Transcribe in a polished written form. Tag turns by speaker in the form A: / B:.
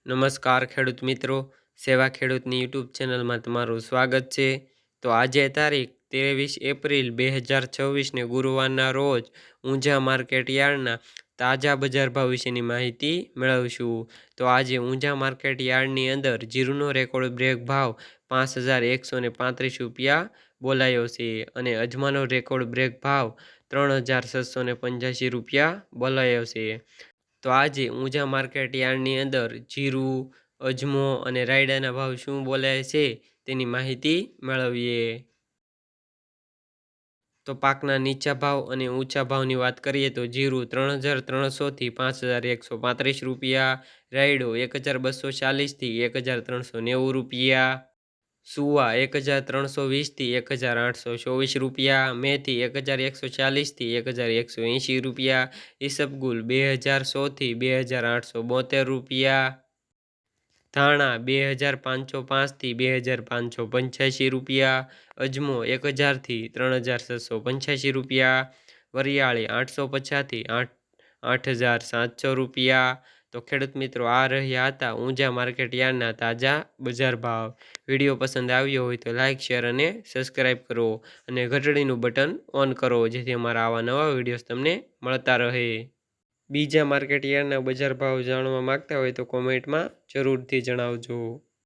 A: નમસ્કાર ખેડૂત મિત્રો, સેવા ખેડૂતની યુટ્યુબ ચેનલમાં તમારું સ્વાગત છે। તો આજે તારીખ 23 એપ્રિલ 2026ને ગુરુવારના રોજ ઊંઝા માર્કેટ યાર્ડના તાજા બજાર ભાવ વિશેની માહિતી મેળવશું। તો આજે ઊંઝા માર્કેટ યાર્ડની અંદર જીરુનો રેકોર્ડ બ્રેક ભાવ 5135 રૂપિયા બોલાયો છે અને અજમાનો રેકોર્ડ બ્રેક ભાવ 3785 રૂપિયા બોલાયો છે। તો આજે ઊંઝા માર્કેટ યાર્ડની અંદર જીરું, અજમો અને રાયડાના ભાવ શું બોલાય છે તેની માહિતી મેળવીએ। તો પાકના નીચા ભાવ અને ઊંચા ભાવની વાત કરીએ તો જીરું 3300 થી 5135 રૂપિયા, રાયડો 1240 થી 1390 રૂપિયા, સુવા 1320 થી 1824 રૂપિયા, મેથી 1140 થી 1180 રૂપિયા, ઈસબગુલ 2100 થી 2872 રૂપિયા, ધાણા 2505 થી 2585 રૂપિયા, અજમો 1000 થી 3785 રૂપિયા, વરિયાળી 850 થી 8700 રૂપિયા। તો ખેડૂત મિત્રો, આ રહ્યા હતા ઊંઝા માર્કેટ યાર્ડના તાજા બજાર ભાવ। વિડીયો પસંદ આવ્યો હોય તો લાઇક, શેર અને સબસ્ક્રાઈબ કરો અને ઘંટડીનું બટન ઓન કરો, જેથી અમારા આવા નવા વિડીયોઝ તમને મળતા રહે। બીજા માર્કેટ યાર્ડના બજાર ભાવ જાણવા માંગતા હોય તો કોમેન્ટમાં જરૂરથી જણાવજો।